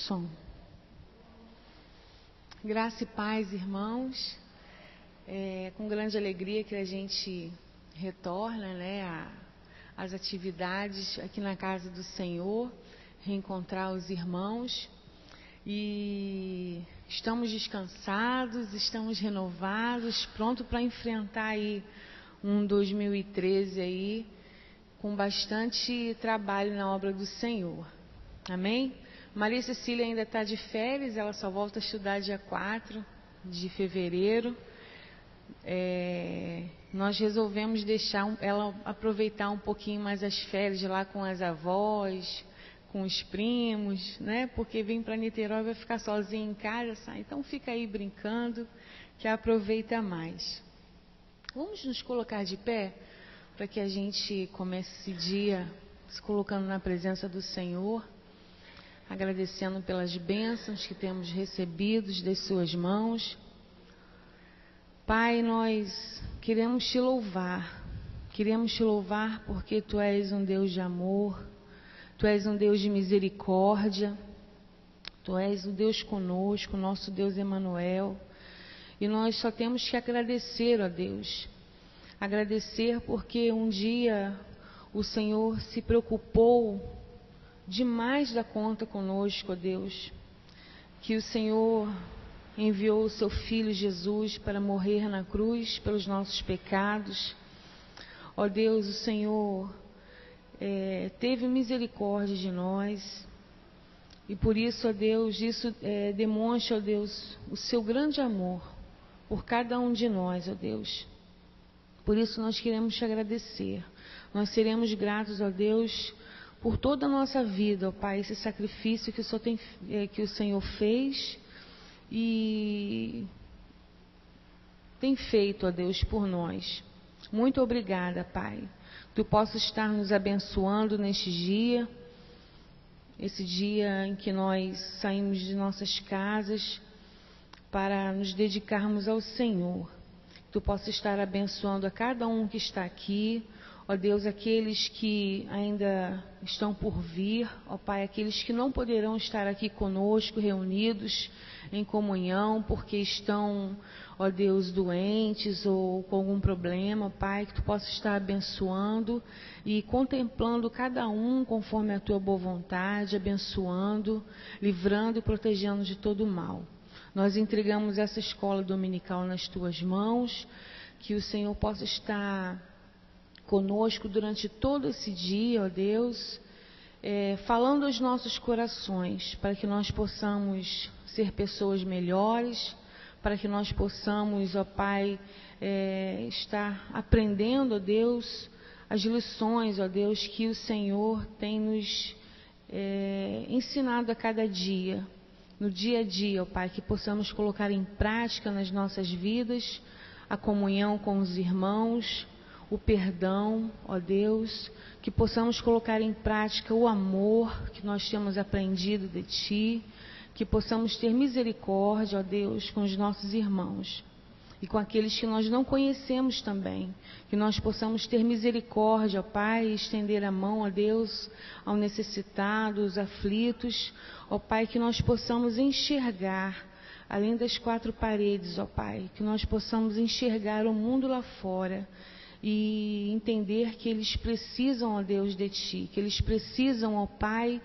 Som. Graça e paz, irmãos. Com grande alegria que a gente retorna, às atividades aqui na casa do Senhor, reencontrar os irmãos. E estamos descansados, estamos renovados, prontos para enfrentar aí um 2013 aí, com bastante trabalho na obra do Senhor. Amém? Maria Cecília ainda está de férias, ela só volta a estudar dia 4 de fevereiro. Nós resolvemos deixar ela aproveitar um pouquinho mais as férias lá com as avós, com os primos, porque vem para Niterói e vai ficar sozinha em casa, sabe? Então fica aí brincando, que aproveita mais. Vamos nos colocar de pé para que a gente comece esse dia se colocando na presença do Senhor, agradecendo pelas bênçãos que temos recebidos das suas mãos. Pai, nós queremos te louvar porque tu és um Deus de amor, tu és um Deus de misericórdia, tu és o Deus conosco, nosso Deus Emanuel, e nós só temos que agradecer a Deus, agradecer porque um dia o Senhor se preocupou demais da conta conosco, ó Deus, que o Senhor enviou o seu Filho Jesus para morrer na cruz pelos nossos pecados. Ó Deus, o Senhor teve misericórdia de nós, e por isso, ó Deus, isso demonstra, ó Deus, o seu grande amor por cada um de nós, ó Deus. Por isso nós queremos te agradecer. Nós seremos gratos, ó Deus, por toda a nossa vida, ó Pai, esse sacrifício que o Senhor fez e tem feito, ó Deus, por nós. Muito obrigada, Pai. Que tu possa estar nos abençoando neste dia, esse dia em que nós saímos de nossas casas para nos dedicarmos ao Senhor. Que tu possa estar abençoando a cada um que está aqui, ó Deus, aqueles que ainda estão por vir, ó Pai, aqueles que não poderão estar aqui conosco, reunidos em comunhão, porque estão, ó Deus, doentes ou com algum problema, Pai, que tu possa estar abençoando e contemplando cada um conforme a tua boa vontade, abençoando, livrando e protegendo de todo o mal. Nós entregamos essa escola dominical nas tuas mãos, que o Senhor possa estar conosco durante todo esse dia, ó Deus, falando aos nossos corações, para que nós possamos ser pessoas melhores, para que nós possamos, ó Pai, estar aprendendo, ó Deus, as lições, ó Deus, que o Senhor tem nos ensinado a cada dia, no dia a dia, ó Pai, que possamos colocar em prática nas nossas vidas a comunhão com os irmãos, o perdão, ó Deus, que possamos colocar em prática o amor que nós temos aprendido de Ti, que possamos ter misericórdia, ó Deus, com os nossos irmãos e com aqueles que nós não conhecemos também, que nós possamos ter misericórdia, ó Pai, e estender a mão, ó Deus, ao necessitado, aos aflitos, ó Pai, que nós possamos enxergar além das quatro paredes, ó Pai, que nós possamos enxergar o mundo lá fora e entender que eles precisam, ó Deus, de Ti, que eles precisam, ó Pai,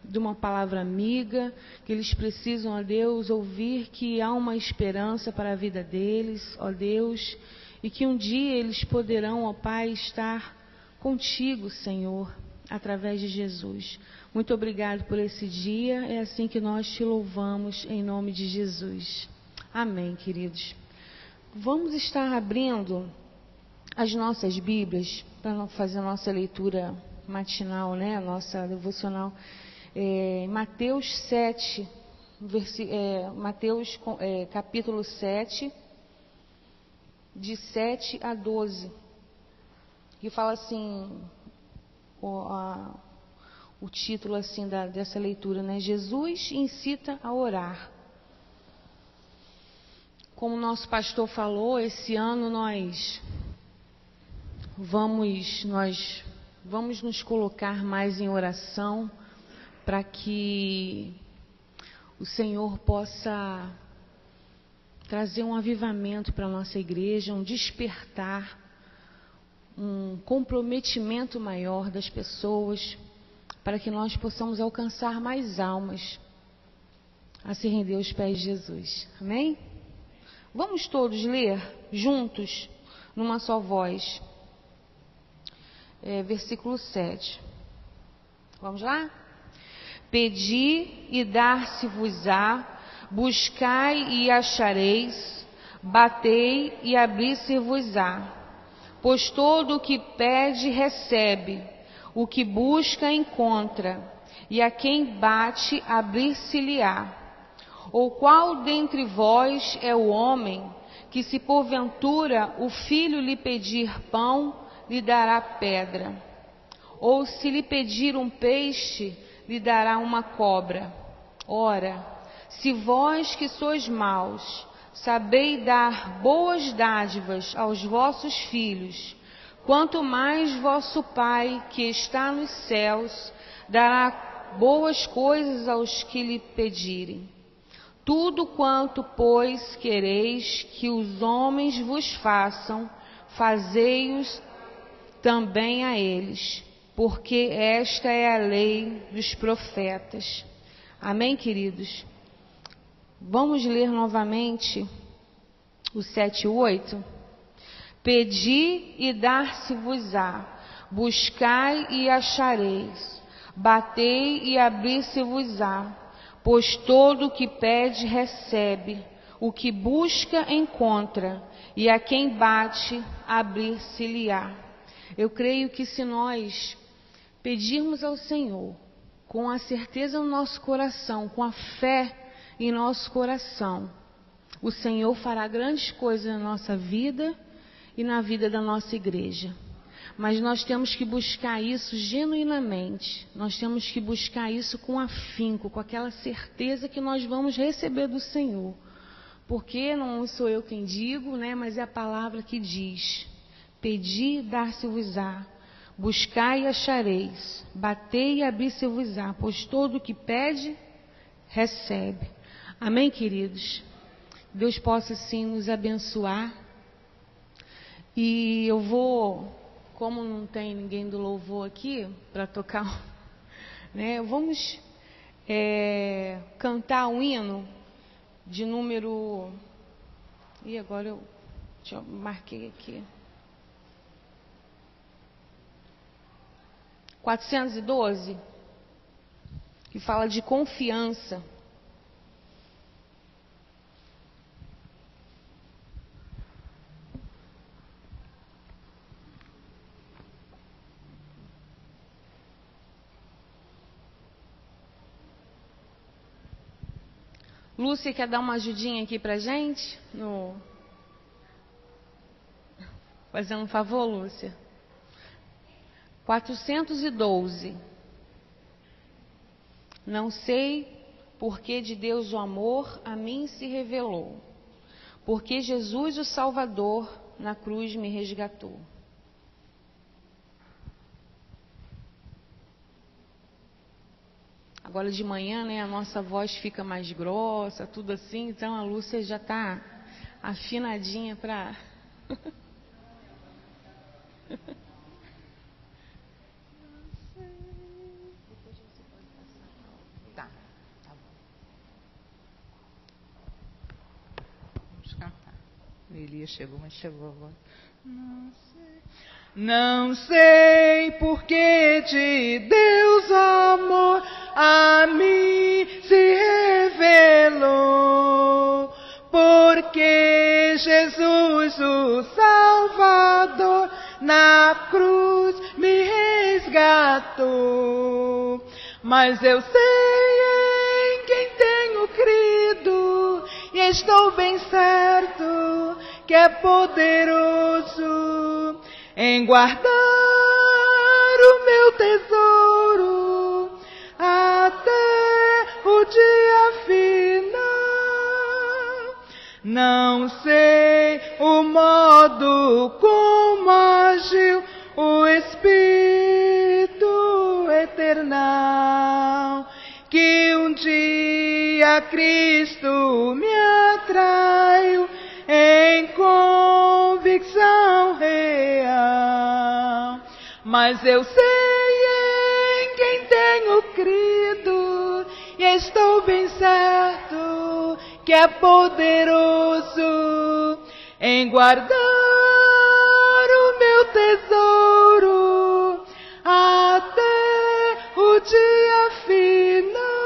de uma palavra amiga, que eles precisam, ó Deus, ouvir que há uma esperança para a vida deles, ó Deus, e que um dia eles poderão, ó Pai, estar contigo, Senhor, através de Jesus. Muito obrigado por esse dia, é assim que nós te louvamos, em nome de Jesus. Amém, queridos. Vamos estar abrindo as nossas Bíblias para fazer a nossa leitura matinal, a nossa devocional. Mateus 7, capítulo 7, de 7 a 12, que fala assim, o título assim dessa leitura, Jesus incita a orar. Como o nosso pastor falou, esse ano nós vamos nos colocar mais em oração para que o Senhor possa trazer um avivamento para a nossa igreja, um despertar, um comprometimento maior das pessoas, para que nós possamos alcançar mais almas a se render aos pés de Jesus. Amém? Vamos todos ler juntos, numa só voz, versículo 7. Vamos lá? Pedi e dar-se-vos-á, buscai e achareis, batei e abrir-se-vos-á. Pois todo o que pede recebe, o que busca encontra, e a quem bate abrir-se-lhe-á. Ou qual dentre vós é o homem que, se porventura o filho lhe pedir pão, lhe dará pedra? Ou se lhe pedir um peixe, lhe dará uma cobra? Ora, se vós que sois maus, sabeis dar boas dádivas aos vossos filhos, quanto mais vosso Pai, que está nos céus, dará boas coisas aos que lhe pedirem. Tudo quanto, pois, quereis que os homens vos façam, fazei-os também a eles, porque esta é a lei dos profetas. Amém, queridos? Vamos ler novamente o 7 e 8. Pedi e dar-se-vos-á, buscai e achareis, batei e abrir-se-vos-á, pois todo o que pede recebe, o que busca encontra, e a quem bate abrir-se-lhe-á. Eu creio que se nós pedirmos ao Senhor, com a certeza no nosso coração, com a fé em nosso coração, o Senhor fará grandes coisas na nossa vida e na vida da nossa igreja. Mas nós temos que buscar isso genuinamente, nós temos que buscar isso com afinco, com aquela certeza que nós vamos receber do Senhor. Porque não sou eu quem digo, né, mas é a palavra que diz: pedi, dar-se-vos-á, buscai e achareis, batei e abrir-se-vos-á, pois todo o que pede, recebe. Amém, queridos? Deus possa sim nos abençoar. E eu vou, como não tem ninguém do louvor aqui para tocar, né, vamos cantar um hino de número... E agora eu marquei aqui. 412, que fala de confiança. Lúcia, quer dar uma ajudinha aqui pra gente? Fazendo um favor, Lúcia? 412. Não sei porque de Deus o amor a mim se revelou, porque Jesus o Salvador na cruz me resgatou. Agora de manhã, né, a nossa voz fica mais grossa, tudo assim, então a Lúcia já está afinadinha para... Tá bom. Vamos cantar. O Elias chegou, mas chegou agora. Não sei porque de Deus amor a mim se revelou, porque Jesus o Salvador na cruz me resgatou. Mas eu sei em quem tenho crido e estou bem certo que é poderoso em guardar o meu tesouro até o dia final. Não sei o modo como agiu o Espírito eternal um dia Cristo me atraiu em convicção real. Mas eu sei em quem tenho crido e estou bem certo que é poderoso em guardar o meu tesouro até o dia final.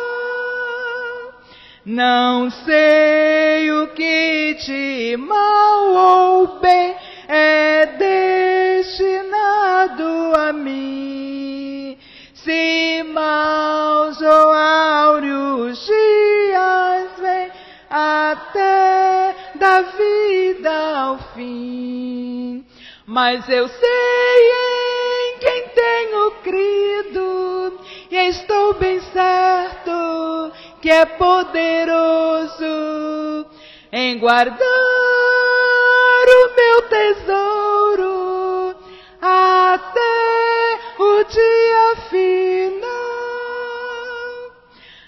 Não sei o que de mal ou bem é destinado a mim, se maus ou áureos dias vêm até da vida ao fim. Mas eu sei em quem tenho crido e estou bem certo que é poderoso em guardar o meu tesouro até o dia final.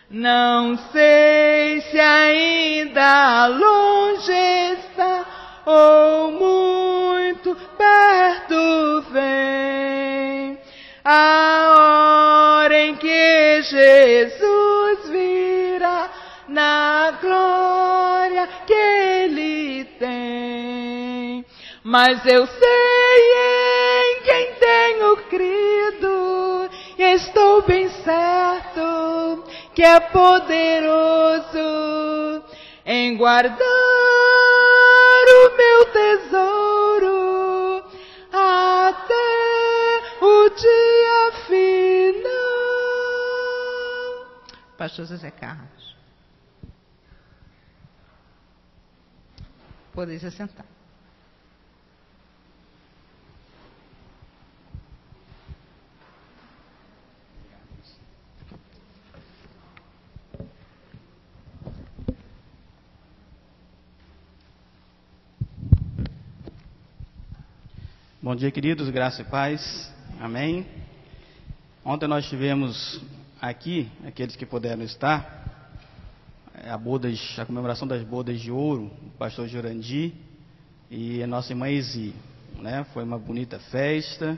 Não sei se ainda longe está ou muito perto vem a hora em que Jesus virá na glória que Ele tem. Mas eu sei em quem tenho crido e estou bem certo que é poderoso em guardar o meu tesouro até o dia final. Pastor José Carlos, pode se sentar. Bom dia, queridos, graça e paz, amém. Ontem nós tivemos aqui, aqueles que puderam estar, a comemoração das bodas de ouro, o pastor Jurandir e a nossa irmã Ezi, né? Foi uma bonita festa,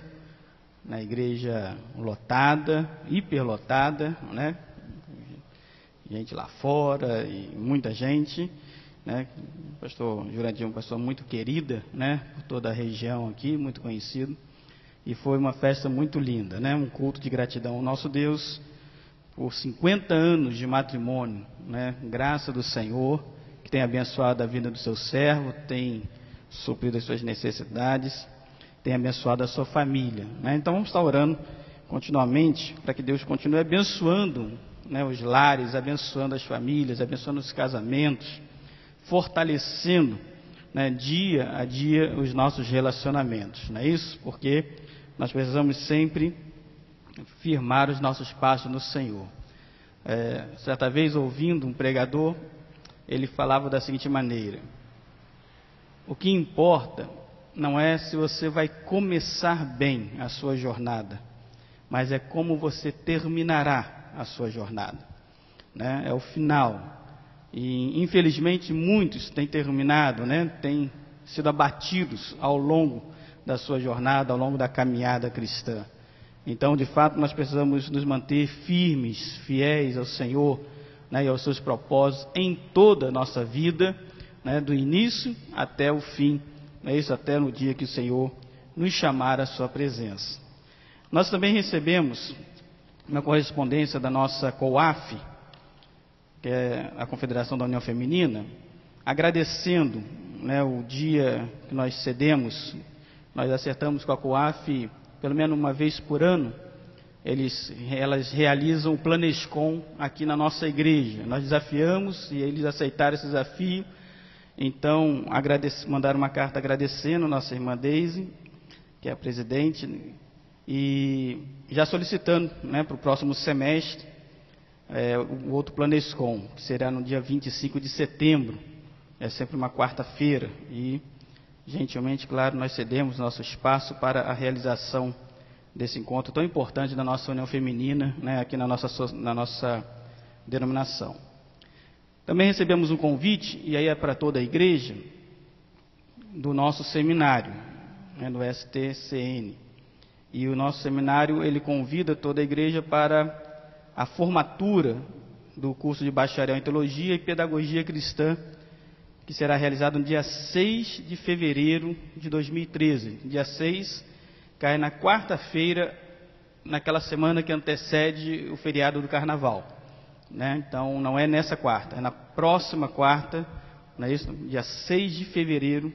na igreja lotada, hiperlotada, né? Gente lá fora e muita gente, né? O pastor Jurandir é uma pessoa muito querida, né? Por toda a região aqui, muito conhecido. E foi uma festa muito linda, né? Um culto de gratidão ao nosso Deus por 50 anos de matrimônio, né? Graça do Senhor, que tem abençoado a vida do seu servo, tem suprido as suas necessidades, tem abençoado a sua família, né? Então vamos estar orando continuamente para que Deus continue abençoando, né, os lares, abençoando as famílias, abençoando os casamentos, fortalecendo, né, dia a dia os nossos relacionamentos, não é isso? Porque nós precisamos sempre firmar os nossos passos no Senhor. Certa vez, ouvindo um pregador, ele falava da seguinte maneira: o que importa não é se você vai começar bem a sua jornada, mas é como você terminará a sua jornada, né? É o final. E infelizmente muitos têm terminado, né? Têm sido abatidos ao longo da sua jornada, ao longo da caminhada cristã. Então, de fato, nós precisamos nos manter firmes, fiéis ao Senhor, né, e aos seus propósitos em toda a nossa vida, né, do início até o fim, né, isso até no dia que o Senhor nos chamar à sua presença. Nós também recebemos uma correspondência da nossa COAF, que é a Confederação da União Feminina, agradecendo, né, o dia que nós cedemos. Nós acertamos com a COAF, pelo menos uma vez por ano, elas realizam o Planescom aqui na nossa igreja. Nós desafiamos e eles aceitaram esse desafio. Então, mandaram uma carta agradecendo a nossa irmã Deise, que é a presidente, e já solicitando, né, para o próximo semestre, o outro Planescom, que será no dia 25 de setembro, é sempre uma quarta-feira, e gentilmente, claro, nós cedemos nosso espaço para a realização desse encontro tão importante da nossa União Feminina, né, aqui na nossa denominação. Também recebemos um convite, e aí é para toda a igreja, do nosso seminário, né, do STCN. E o nosso seminário, ele convida toda a igreja para a formatura do curso de bacharel em Teologia e Pedagogia Cristã, que será realizado no dia 6 de fevereiro de 2013. Dia 6 cai na quarta-feira, naquela semana que antecede o feriado do Carnaval, né? Então, não é nessa quarta, é na próxima quarta, não é isso? Dia 6 de fevereiro,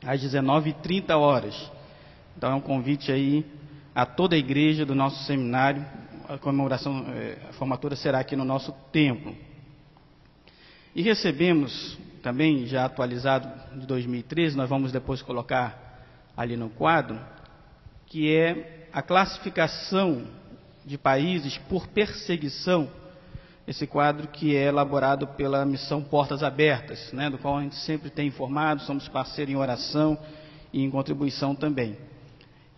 às 19h30. Então, é um convite aí a toda a igreja do nosso seminário. A comemoração, a formatura será aqui no nosso templo. E recebemos também, já atualizado de 2013, nós vamos depois colocar ali no quadro, que é a classificação de países por perseguição, esse quadro que é elaborado pela Missão Portas Abertas, né, do qual a gente sempre tem informado, somos parceiros em oração e em contribuição também.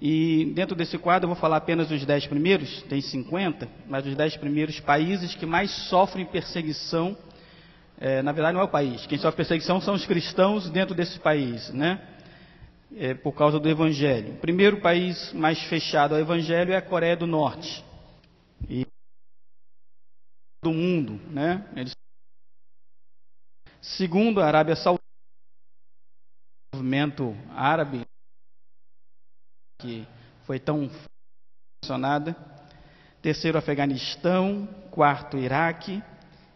E dentro desse quadro eu vou falar apenas dos 10 primeiros, tem 50, mas os 10 primeiros países que mais sofrem perseguição. Na verdade não é o país, quem sofre perseguição são os cristãos dentro desse país, né? Por causa do Evangelho. O primeiro país mais fechado ao Evangelho é a Coreia do Norte. E do mundo, né? Segundo, a Arábia Saudita, o movimento árabe, que foi tão mencionada. Terceiro, Afeganistão. Quarto, Iraque.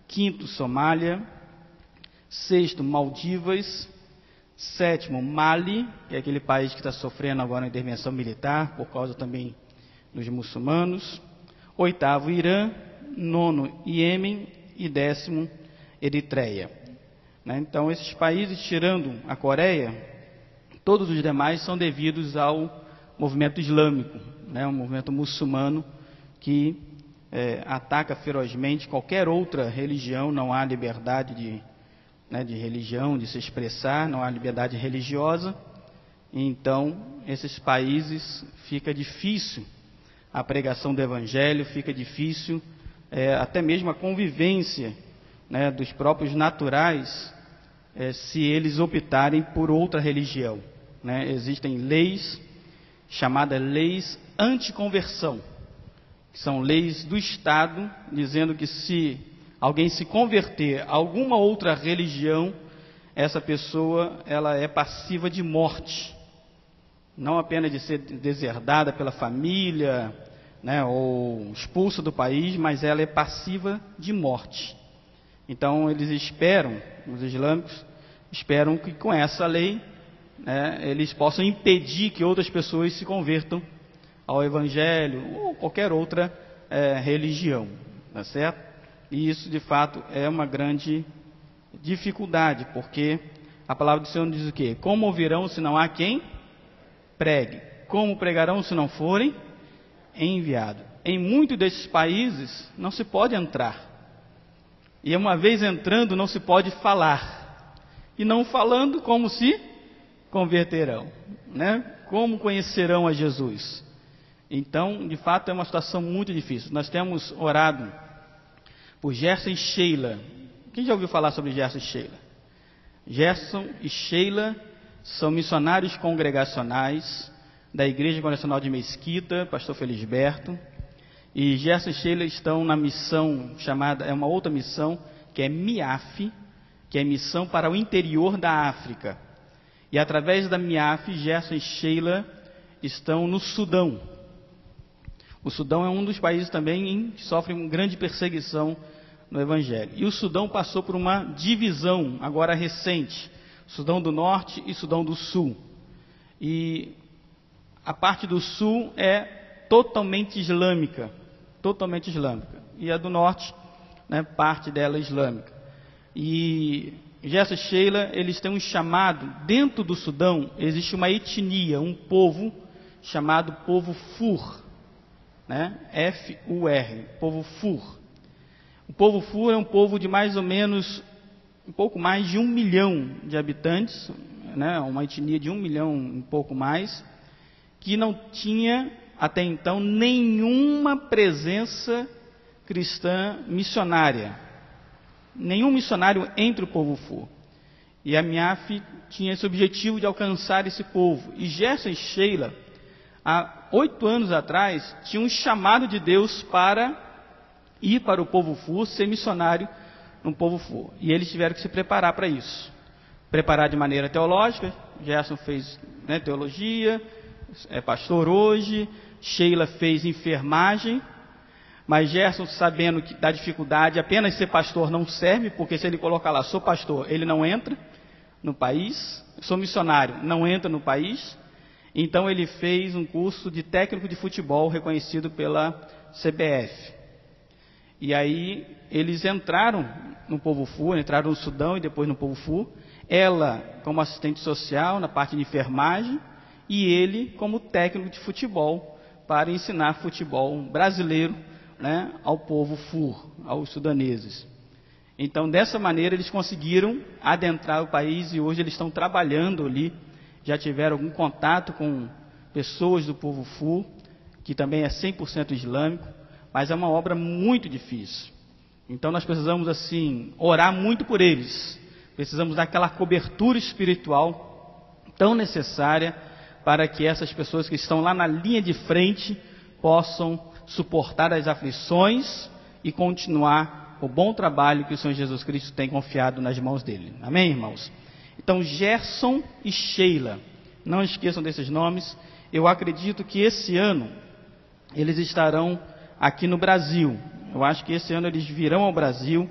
Quinto, Somália. Sexto, Maldivas. Sétimo, Mali, que é aquele país que está sofrendo agora uma intervenção militar, por causa também dos muçulmanos. Oitavo, Irã. Nono, Iêmen. E 10º, Eritreia. Né? Então, esses países, tirando a Coreia, todos os demais são devidos ao movimento islâmico, né? Um movimento muçulmano que ataca ferozmente qualquer outra religião. Não há liberdade de religião, de se expressar, não há liberdade religiosa. Então, esses países fica difícil a pregação do Evangelho, fica difícil até mesmo a convivência, né, dos próprios naturais, se eles optarem por outra religião, né? Existem leis chamadas leis anticonversão, que são leis do Estado, dizendo que se alguém se converter a alguma outra religião, essa pessoa ela é passiva de morte, não apenas de ser deserdada pela família, né, ou expulsa do país, mas ela é passiva de morte. Então eles esperam, os islâmicos esperam que com essa lei, né, eles possam impedir que outras pessoas se convertam ao Evangelho ou qualquer outra religião, tá certo? E isso de fato é uma grande dificuldade, porque a palavra do Senhor nos diz o quê? Como ouvirão se não há quem pregue? Como pregarão se não forem enviados? Em muitos desses países não se pode entrar, e uma vez entrando não se pode falar, e não falando como se converterão, né? Como conhecerão a Jesus? Então, de fato, é uma situação muito difícil. Nós temos orado por Gerson e Sheila. Quem já ouviu falar sobre Gerson e Sheila? Gerson e Sheila são missionários congregacionais da Igreja Congregacional de Mesquita, pastor Felisberto. E Gerson e Sheila estão na missão chamada, é uma outra missão, que é MIAF, que é missão para o interior da África. E através da MIAF, Gerson e Sheila estão no Sudão. O Sudão é um dos países também que sofre uma grande perseguição no Evangelho. E o Sudão passou por uma divisão agora recente, Sudão do Norte e Sudão do Sul. E a parte do Sul é totalmente islâmica, e a do Norte, né, parte dela é islâmica. E Gerson e Sheila, eles têm um chamado, dentro do Sudão existe uma etnia, um povo chamado povo Fur, né? F-U-R, povo Fur. O povo Fur é um povo de mais ou menos, um pouco mais de 1 milhão de habitantes, né? Uma etnia de 1 milhão, um pouco mais, que não tinha até então nenhuma presença cristã missionária. Nenhum missionário entre o povo Fu. E a MIAF tinha esse objetivo de alcançar esse povo. E Gerson e Sheila, há 8 anos atrás, tinham um chamado de Deus para ir para o povo Fu, ser missionário no povo Fu. E eles tiveram que se preparar para isso. Preparar de maneira teológica. Gerson fez teologia, é pastor hoje. Sheila fez enfermagem. Mas Gerson, sabendo que da dificuldade, apenas ser pastor não serve, porque se ele colocar lá, sou pastor, ele não entra no país. Sou missionário, não entra no país. Então ele fez um curso de técnico de futebol reconhecido pela CBF. E aí eles entraram no povo Fu, entraram no Sudão e depois no povo Fu. Ela como assistente social na parte de enfermagem e ele como técnico de futebol para ensinar futebol brasileiro, ao povo Fu, aos sudaneses. Então dessa maneira eles conseguiram adentrar o país e hoje eles estão trabalhando ali. Já tiveram algum contato com pessoas do povo Fu, que também é 100% islâmico, mas é uma obra muito difícil. Então nós precisamos assim orar muito por eles. Precisamos daquela cobertura espiritual tão necessária para que essas pessoas que estão lá na linha de frente possam suportar as aflições e continuar o bom trabalho que o Senhor Jesus Cristo tem confiado nas mãos dele. Amém, irmãos? Então, Gerson e Sheila, não esqueçam desses nomes. Eu acredito que esse ano eles estarão aqui no Brasil. Eu acho que esse ano eles virão ao Brasil,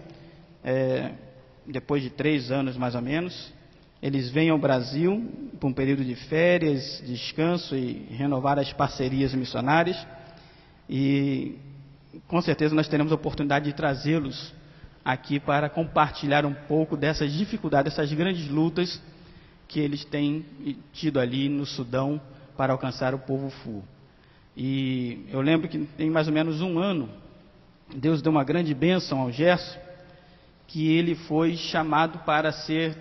depois de 3 anos mais ou menos. Eles vêm ao Brasil por um período de férias, descanso e renovar as parcerias missionárias. E com certeza nós teremos a oportunidade de trazê-los aqui para compartilhar um pouco dessas dificuldades, dessas grandes lutas que eles têm tido ali no Sudão para alcançar o povo Fu. E eu lembro que tem mais ou menos 1 ano, Deus deu uma grande bênção ao Gerson, que ele foi chamado para ser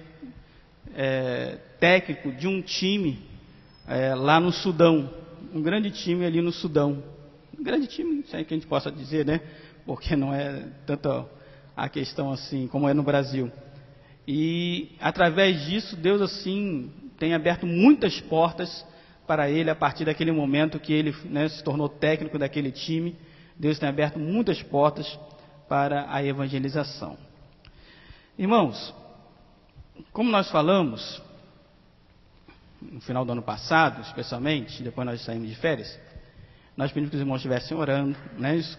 técnico de um time lá no Sudão, um grande time ali no Sudão. Um grande time, não sei que a gente possa dizer, porque não é tanto a questão assim como é no Brasil. E através disso, Deus assim tem aberto muitas portas para ele a partir daquele momento que ele se tornou técnico daquele time. Deus tem aberto muitas portas para a evangelização. Irmãos, como nós falamos no final do ano passado, especialmente, depois nós saímos de férias, nós pedimos que os irmãos estivessem orando,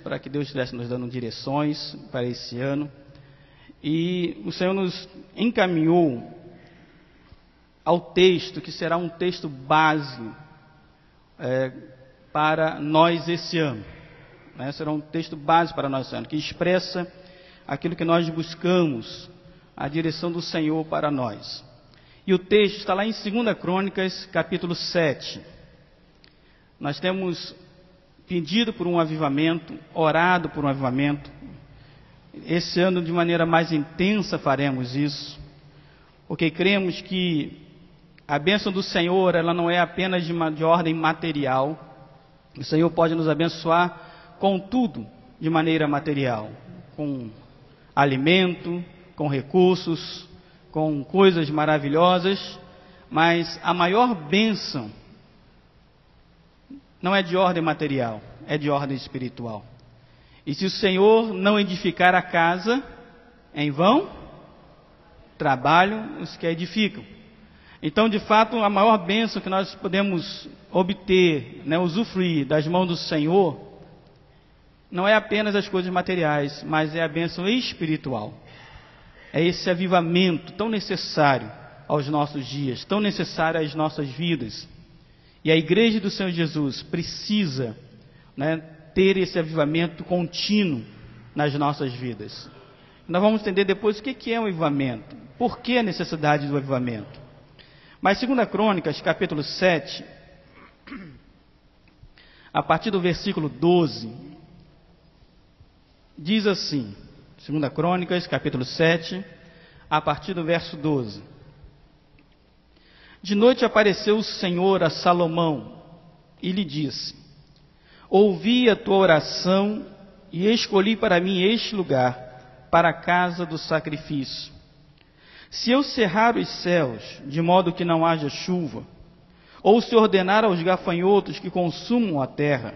para que Deus estivesse nos dando direções para esse ano. E o Senhor nos encaminhou ao texto, que será um texto base para nós esse ano. Será um texto base para nós esse ano, que expressa aquilo que nós buscamos, a direção do Senhor para nós. E o texto está lá em 2 Crônicas, capítulo 7. Nós temos pedido por um avivamento, orado por um avivamento. Esse ano, de maneira mais intensa, faremos isso, porque cremos que a bênção do Senhor, ela não é apenas de ordem material. O Senhor pode nos abençoar com tudo de maneira material, com alimento, com recursos, com coisas maravilhosas, mas a maior bênção não é de ordem material, é de ordem espiritual. E se o Senhor não edificar a casa, em vão trabalham os que a edificam. Então, de fato, a maior bênção que nós podemos obter, usufruir das mãos do Senhor, não é apenas as coisas materiais, mas é a bênção espiritual. É esse avivamento tão necessário aos nossos dias, tão necessário às nossas vidas. E a igreja do Senhor Jesus precisa ter esse avivamento contínuo nas nossas vidas. Nós vamos entender depois o que é um avivamento, por que a necessidade do avivamento. Mas 2 Crônicas, capítulo 7, a partir do versículo 12, diz assim, 2 Crônicas, capítulo 7, a partir do verso 12. De noite apareceu o Senhor a Salomão e lhe disse: ouvi a tua oração e escolhi para mim este lugar, para a casa do sacrifício. Se eu cerrar os céus, de modo que não haja chuva, ou se ordenar aos gafanhotos que consumam a terra,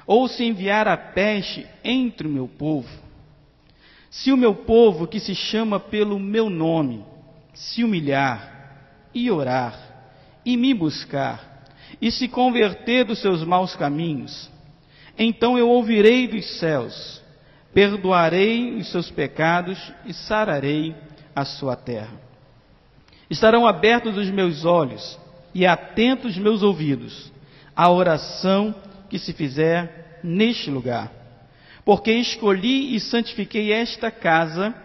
ou se enviar a peste entre o meu povo, se o meu povo, que se chama pelo meu nome, se humilhar e orar, e me buscar, e se converter dos seus maus caminhos, então eu ouvirei dos céus, perdoarei os seus pecados e sararei a sua terra. Estarão abertos os meus olhos e atentos os meus ouvidos à oração que se fizer neste lugar, porque escolhi e santifiquei esta casa,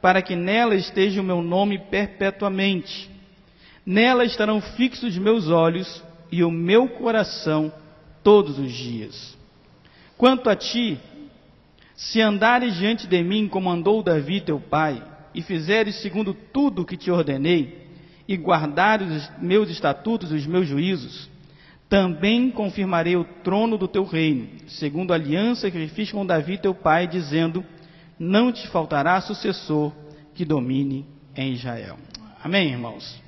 para que nela esteja o meu nome perpetuamente. Nela estarão fixos meus olhos e o meu coração todos os dias. Quanto a ti, se andares diante de mim como andou Davi teu pai, e fizeres segundo tudo o que te ordenei, e guardares os meus estatutos e os meus juízos, também confirmarei o trono do teu reino, segundo a aliança que fiz com Davi teu pai, dizendo, não te faltará sucessor que domine em Israel. Amém, irmãos?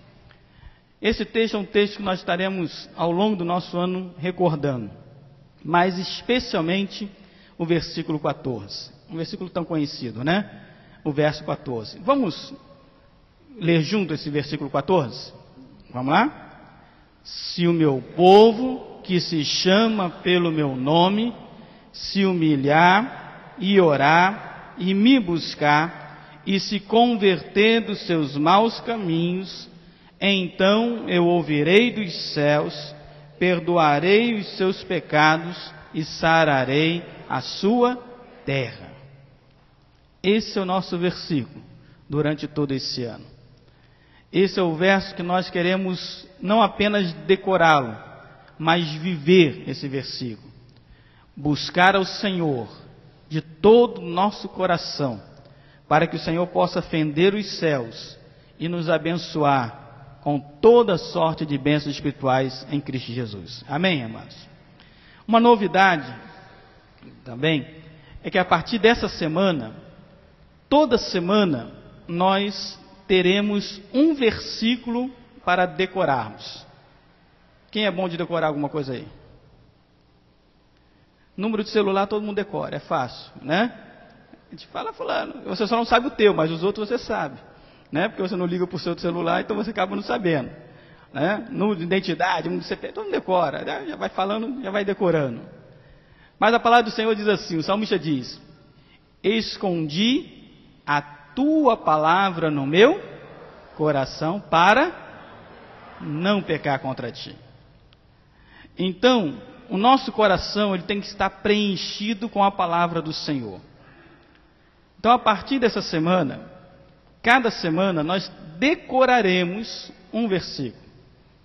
Esse texto é um texto que nós estaremos ao longo do nosso ano recordando, mas especialmente o versículo 14, um versículo tão conhecido, né? O verso 14. Vamos ler junto esse versículo 14? Vamos lá? Se o meu povo, que se chama pelo meu nome, se humilhar e orar e me buscar e se converter dos seus maus caminhos, então eu ouvirei dos céus, perdoarei os seus pecados e sararei a sua terra. Esse é o nosso versículo durante todo esse ano. Esse é o verso que nós queremos não apenas decorá-lo, mas viver esse versículo. Buscar ao Senhor de todo o nosso coração, para que o Senhor possa fender os céus e nos abençoar com toda sorte de bênçãos espirituais em Cristo Jesus. Amém, amados? Uma novidade também é que a partir dessa semana, toda semana, nós teremos um versículo para decorarmos. Quem é bom de decorar alguma coisa aí? Número de celular todo mundo decora, é fácil, né? A gente fala fulano, você só não sabe o teu, mas os outros você sabe, né? Porque você não liga para o seu celular, então você acaba não sabendo, né? Número de identidade, número de CPF, todo mundo decora, já vai falando, já vai decorando. Mas a palavra do Senhor diz assim, o salmista diz, escondi a tua palavra no meu coração para não pecar contra ti. Então, o nosso coração ele tem que estar preenchido com a palavra do Senhor. Então, a partir dessa semana, cada semana nós decoraremos um versículo,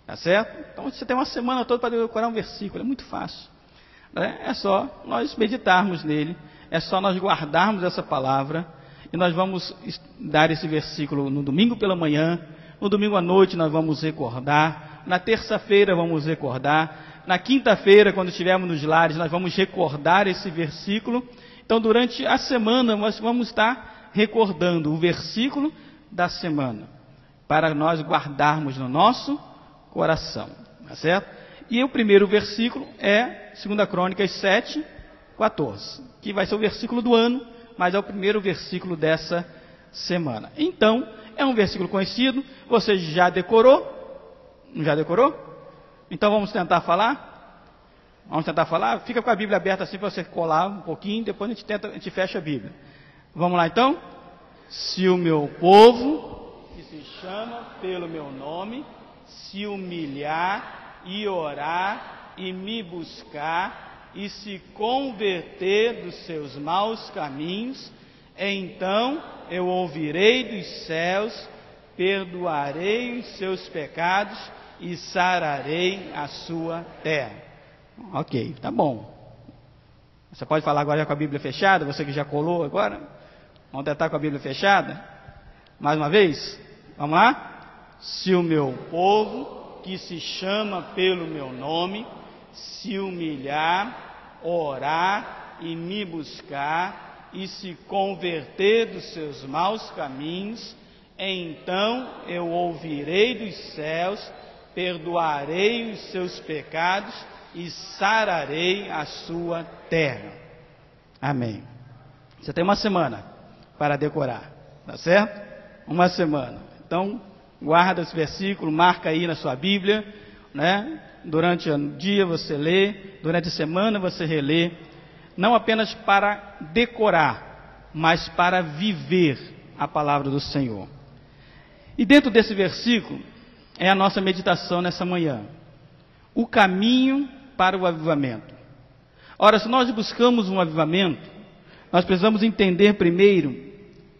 tá certo? Então, você tem uma semana toda para decorar um versículo, é muito fácil, né? É só nós meditarmos nele, é só nós guardarmos essa palavra, e nós vamos dar esse versículo no domingo pela manhã, no domingo à noite nós vamos recordar, na terça-feira vamos recordar, na quinta-feira, quando estivermos nos lares, nós vamos recordar esse versículo. Então, durante a semana, nós vamos estar recordando o versículo da semana, para nós guardarmos no nosso coração, tá certo? E o primeiro versículo é 2 Crônicas 7, 14, que vai ser o versículo do ano, mas é o primeiro versículo dessa semana. Então, é um versículo conhecido, você já decorou? Não já decorou? Então vamos tentar falar? Vamos tentar falar? Fica com a Bíblia aberta assim para você colar um pouquinho, depois a gente fecha a Bíblia. Vamos lá então? Se o meu povo, que se chama pelo meu nome, se humilhar e orar e me buscar e se converter dos seus maus caminhos, então eu ouvirei dos céus, perdoarei os seus pecados e sararei a sua terra. Ok, tá bom. Você pode falar agora com a Bíblia fechada, você que já colou agora? Vamos tentar com a Bíblia fechada? Mais uma vez? Vamos lá? Se o meu povo, que se chama pelo meu nome, se humilhar, orar e me buscar, e se converter dos seus maus caminhos, então eu ouvirei dos céus, perdoarei os seus pecados e sararei a sua terra. Amém. Você tem uma semana para decorar, tá certo? Uma semana. Então, guarda esse versículo, marca aí na sua Bíblia, né? Durante o dia você lê, durante a semana você relê, não apenas para decorar, mas para viver a palavra do Senhor. E dentro desse versículo é a nossa meditação nessa manhã. O caminho para o avivamento. Ora, se nós buscamos um avivamento, nós precisamos entender primeiro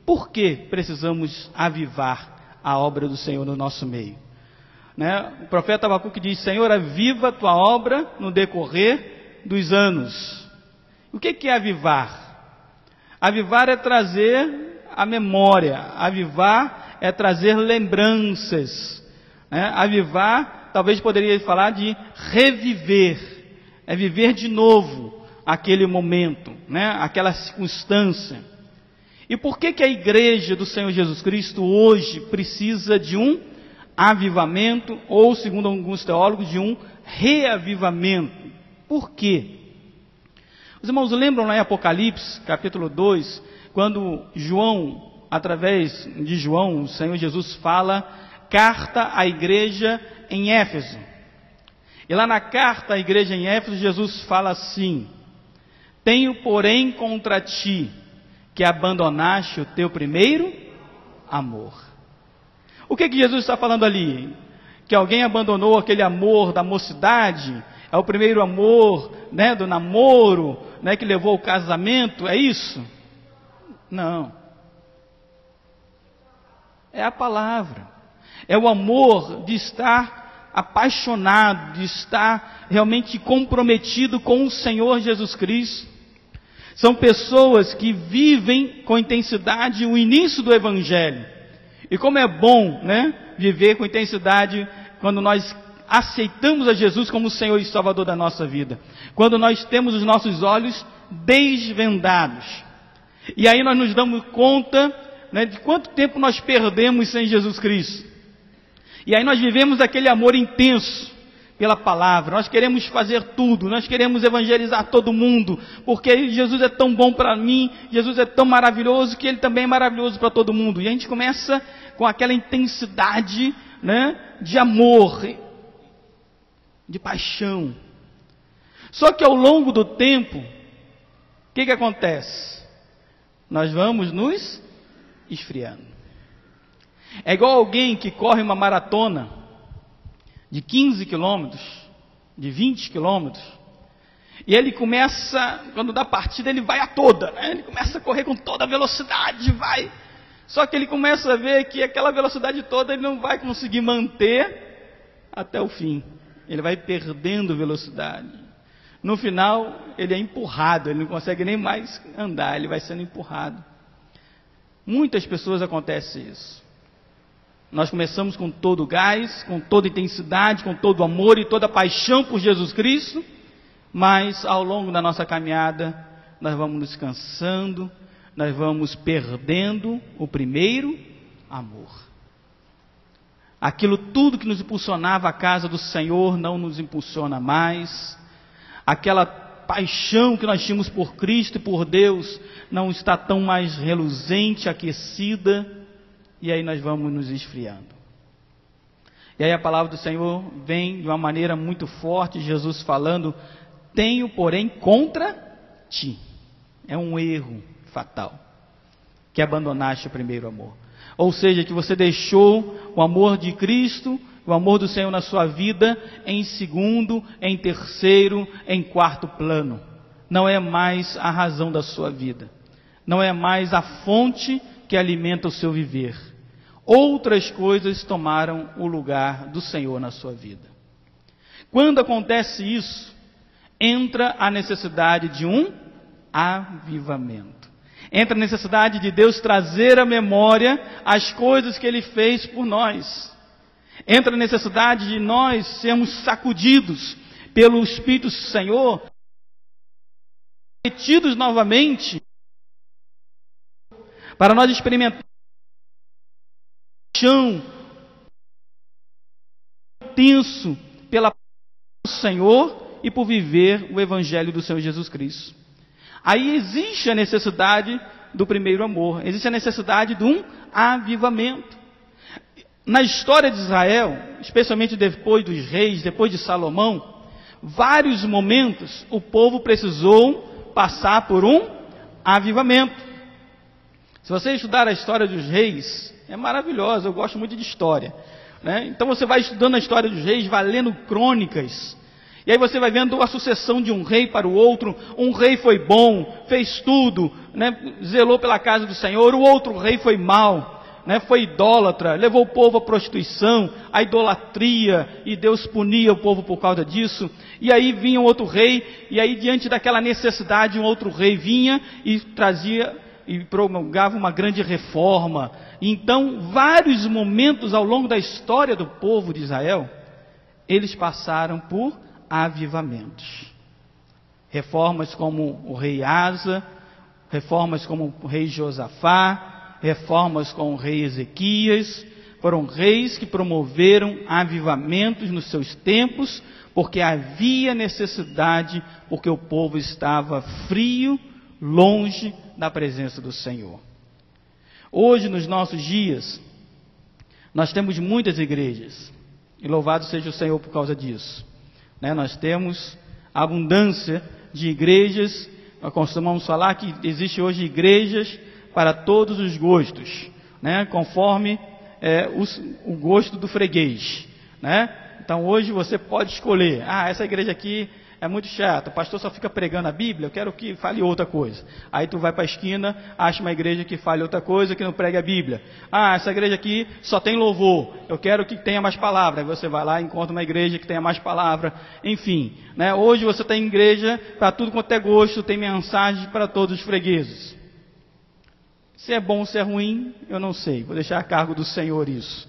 por que precisamos avivar a obra do Senhor no nosso meio. Né? O profeta Abacuque diz: Senhor, aviva a tua obra no decorrer dos anos. O que é avivar? Avivar é trazer a memória, avivar é trazer lembranças, né? Avivar, talvez poderia falar de reviver, é viver de novo aquele momento, né? Aquela circunstância. E por que a igreja do Senhor Jesus Cristo hoje precisa de um avivamento, ou segundo alguns teólogos, de um reavivamento? Por quê? Os irmãos lembram lá em Apocalipse, capítulo 2, quando João, através de João, o Senhor Jesus fala, carta à igreja em Éfeso. E lá na carta à igreja em Éfeso, Jesus fala assim: tenho, porém, contra ti, que abandonaste o teu primeiro amor. O que Jesus está falando ali? Que alguém abandonou aquele amor da mocidade, é o primeiro amor, né, do namoro, né, que levou ao casamento, é isso? Não. É a palavra, é o amor de estar apaixonado, de estar realmente comprometido com o Senhor Jesus Cristo. São pessoas que vivem com intensidade o início do Evangelho. E como é bom, né, viver com intensidade quando nós aceitamos a Jesus como o Senhor e Salvador da nossa vida. Quando nós temos os nossos olhos desvendados. E aí nós nos damos conta, né, de quanto tempo nós perdemos sem Jesus Cristo. E aí nós vivemos aquele amor intenso pela palavra. Nós queremos fazer tudo, nós queremos evangelizar todo mundo, porque Jesus é tão bom para mim, Jesus é tão maravilhoso, que Ele também é maravilhoso para todo mundo. E a gente começa com aquela intensidade, né, de amor, de paixão. Só que ao longo do tempo, o que acontece? Nós vamos nos esfriando. É igual alguém que corre uma maratona de 15 quilômetros, de 20 quilômetros, e ele começa, quando dá partida, ele vai a toda, né? Ele começa a correr com toda a velocidade, vai. Só que ele começa a ver que aquela velocidade toda ele não vai conseguir manter até o fim. Ele vai perdendo velocidade. No final, ele é empurrado, ele não consegue nem mais andar, ele vai sendo empurrado. Muitas pessoas acontece isso. Nós começamos com todo o gás, com toda a intensidade, com todo o amor e toda a paixão por Jesus Cristo, mas ao longo da nossa caminhada, nós vamos nos cansando, nós vamos perdendo o primeiro amor. Aquilo tudo que nos impulsionava à casa do Senhor não nos impulsiona mais. Aquela paixão que nós tínhamos por Cristo e por Deus não está tão mais reluzente, aquecida, e aí nós vamos nos esfriando. E aí a palavra do Senhor vem de uma maneira muito forte, Jesus falando: tenho, porém, contra ti. É um erro fatal, que abandonaste o primeiro amor. Ou seja, que você deixou o amor de Cristo, o amor do Senhor na sua vida, em segundo, em terceiro, em quarto plano. Não é mais a razão da sua vida. Não é mais a fonte que alimenta o seu viver. Outras coisas tomaram o lugar do Senhor na sua vida. Quando acontece isso, entra a necessidade de um avivamento. Entra a necessidade de Deus trazer à memória as coisas que Ele fez por nós. Entra a necessidade de nós sermos sacudidos pelo Espírito do Senhor, metidos novamente, para nós experimentarmos chão intenso pela palavra do Senhor e por viver o Evangelho do Senhor Jesus Cristo. Aí existe a necessidade do primeiro amor, existe a necessidade de um avivamento. Na história de Israel, especialmente depois dos reis, depois de Salomão, vários momentos o povo precisou passar por um avivamento. Se você estudar a história dos reis, é maravilhosa, eu gosto muito de história, né? Então você vai estudando a história dos reis, vai lendo crônicas, e aí você vai vendo a sucessão de um rei para o outro. Um rei foi bom, fez tudo, né? Zelou pela casa do Senhor. O outro rei foi mau, né? Foi idólatra, levou o povo à prostituição, à idolatria, e Deus punia o povo por causa disso. E aí vinha um outro rei, e aí diante daquela necessidade, um outro rei vinha e trazia e promulgava uma grande reforma. Então, vários momentos ao longo da história do povo de Israel, eles passaram por avivamentos. Reformas como o rei Asa, reformas como o rei Josafá, reformas com o rei Ezequias. Foram reis que promoveram avivamentos nos seus tempos, porque havia necessidade, porque o povo estava frio, longe da presença do Senhor. Hoje, nos nossos dias, nós temos muitas igrejas, e louvado seja o Senhor por causa disso, né? Nós temos abundância de igrejas. Nós costumamos falar que existe hoje igrejas para todos os gostos, né? Conforme o gosto do freguês, né? Então hoje você pode escolher: essa igreja aqui é muito chata, o pastor só fica pregando a Bíblia, eu quero que fale outra coisa. Aí tu vai para a esquina, acha uma igreja que fale outra coisa, que não pregue a Bíblia. Essa igreja aqui só tem louvor, eu quero que tenha mais palavra. Aí você vai lá e encontra uma igreja que tenha mais palavra. Enfim, né? Hoje você tem igreja para tudo quanto é gosto, tem mensagem para todos os fregueses. Se é bom ou se é ruim, eu não sei, vou deixar a cargo do Senhor isso.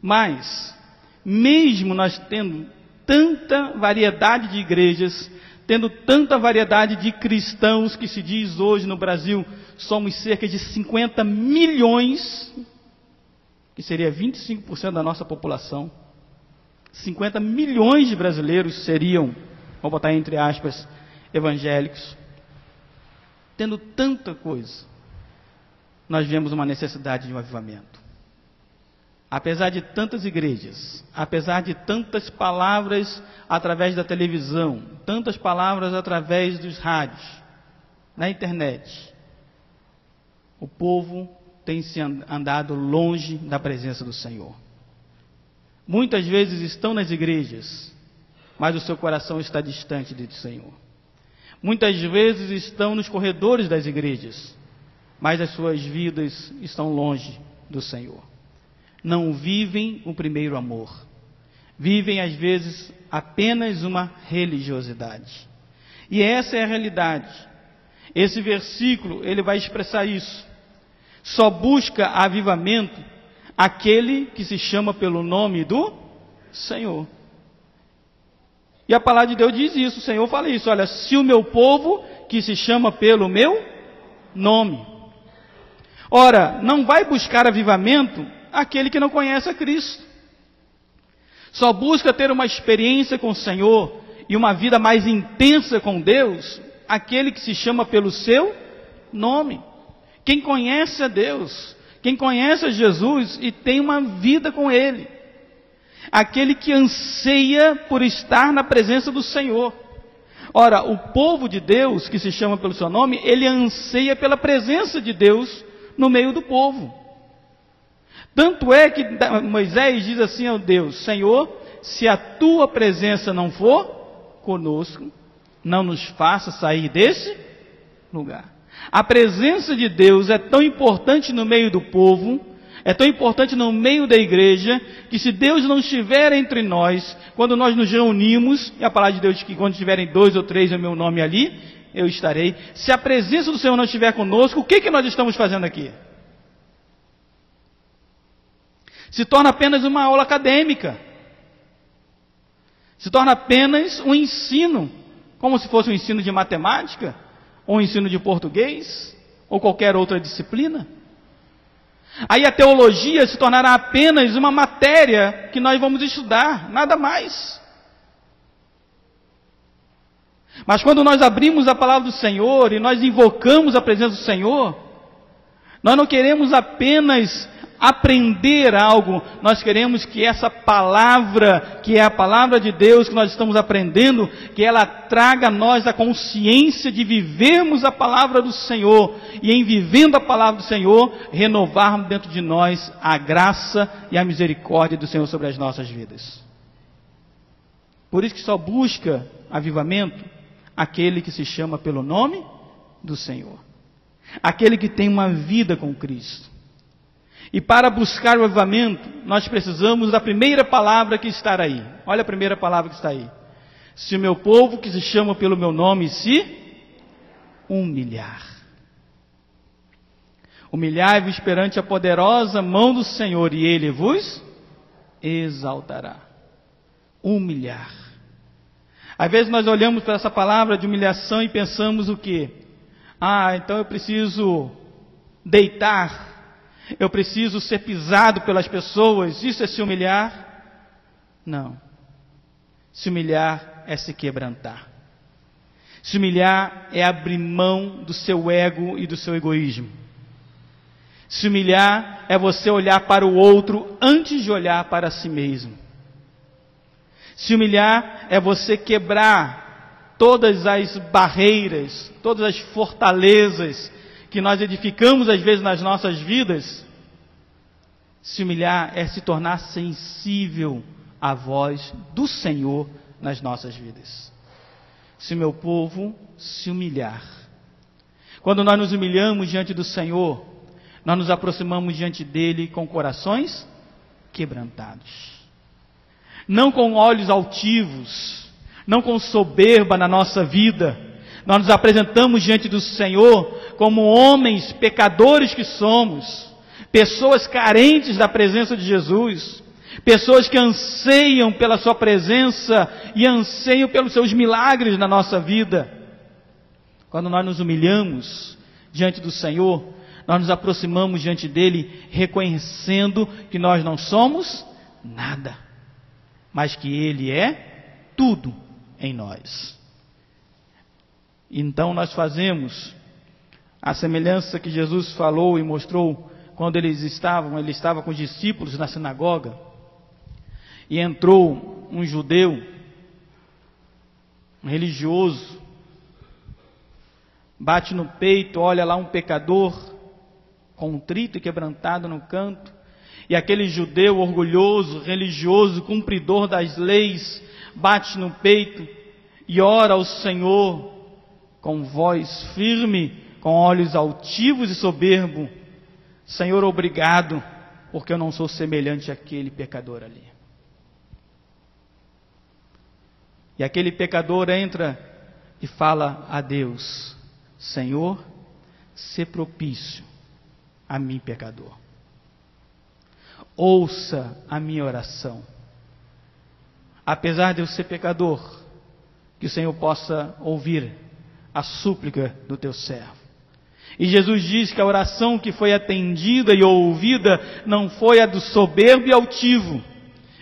Mas, mesmo nós tendo tanta variedade de igrejas, tendo tanta variedade de cristãos, que se diz hoje no Brasil, somos cerca de 50 milhões, que seria 25% da nossa população. 50 milhões de brasileiros seriam, vou botar entre aspas, evangélicos. Tendo tanta coisa, nós vemos uma necessidade de um avivamento. Apesar de tantas igrejas, apesar de tantas palavras através da televisão, tantas palavras através dos rádios, na internet, o povo tem se andado longe da presença do Senhor. Muitas vezes estão nas igrejas, mas o seu coração está distante do Senhor. Muitas vezes estão nos corredores das igrejas, mas as suas vidas estão longe do Senhor. Não vivem o primeiro amor. Vivem, às vezes, apenas uma religiosidade. E essa é a realidade. Esse versículo, ele vai expressar isso. Só busca avivamento aquele que se chama pelo nome do Senhor. E a palavra de Deus diz isso, o Senhor fala isso: olha, se o meu povo, que se chama pelo meu nome. Ora, não vai buscar avivamento aquele que não conhece a Cristo. Só busca ter uma experiência com o Senhor e uma vida mais intensa com Deus aquele que se chama pelo seu nome. Quem conhece a Deus, quem conhece a Jesus e tem uma vida com Ele. Aquele que anseia por estar na presença do Senhor. Ora, o povo de Deus, que se chama pelo seu nome, ele anseia pela presença de Deus no meio do povo. Tanto é que Moisés diz assim ao Deus: Senhor, se a tua presença não for conosco, não nos faça sair desse lugar. A presença de Deus é tão importante no meio do povo, é tão importante no meio da igreja, que se Deus não estiver entre nós, quando nós nos reunimos, e a palavra de Deus diz que quando estiverem 2 ou 3 em meu nome ali, eu estarei. Se a presença do Senhor não estiver conosco, o que nós estamos fazendo aqui? Se torna apenas uma aula acadêmica. Se torna apenas um ensino, como se fosse um ensino de matemática, ou ensino de português, ou qualquer outra disciplina. Aí a teologia se tornará apenas uma matéria que nós vamos estudar, nada mais. Mas quando nós abrimos a palavra do Senhor e nós invocamos a presença do Senhor, nós não queremos apenas aprender algo, nós queremos que essa palavra, que é a palavra de Deus que nós estamos aprendendo, que ela traga a nós a consciência de vivermos a palavra do Senhor, e em vivendo a palavra do Senhor, renovarmos dentro de nós a graça e a misericórdia do Senhor sobre as nossas vidas. Por isso que só busca avivamento aquele que se chama pelo nome do Senhor, aquele que tem uma vida com Cristo. E para buscar o avivamento, nós precisamos da primeira palavra que está aí. Olha a primeira palavra que está aí. Se o meu povo, que se chama pelo meu nome, se humilhar. Humilhai-vos perante a poderosa mão do Senhor, e Ele vos exaltará. Humilhar. Às vezes nós olhamos para essa palavra de humilhação e pensamos o quê? Então eu preciso deitar, eu preciso ser pisado pelas pessoas, isso é se humilhar? Não. Se humilhar é se quebrantar. Se humilhar é abrir mão do seu ego e do seu egoísmo. Se humilhar é você olhar para o outro antes de olhar para si mesmo. Se humilhar é você quebrar todas as barreiras, todas as fortalezas que nós edificamos às vezes nas nossas vidas. Se humilhar é se tornar sensível à voz do Senhor nas nossas vidas. Se meu povo se humilhar. Quando nós nos humilhamos diante do Senhor, nós nos aproximamos diante dele com corações quebrantados. Não com olhos altivos, não com soberba na nossa vida. Nós nos apresentamos diante do Senhor como homens pecadores que somos, pessoas carentes da presença de Jesus, pessoas que anseiam pela sua presença e anseiam pelos seus milagres na nossa vida. Quando nós nos humilhamos diante do Senhor, nós nos aproximamos diante dele reconhecendo que nós não somos nada, mas que ele é tudo em nós. Então nós fazemos a semelhança que Jesus falou e mostrou quando ele estava com os discípulos na sinagoga, e entrou um judeu, um religioso, bate no peito, olha lá um pecador, contrito e quebrantado no canto, e aquele judeu orgulhoso, religioso, cumpridor das leis, bate no peito e ora ao Senhor com voz firme, com olhos altivos e soberbo: Senhor, obrigado, porque eu não sou semelhante àquele pecador ali. E aquele pecador entra e fala a Deus: Senhor, sê propício a mim, pecador. Ouça a minha oração. Apesar de eu ser pecador, que o Senhor possa ouvir a súplica do teu servo. E Jesus diz que a oração que foi atendida e ouvida não foi a do soberbo e altivo,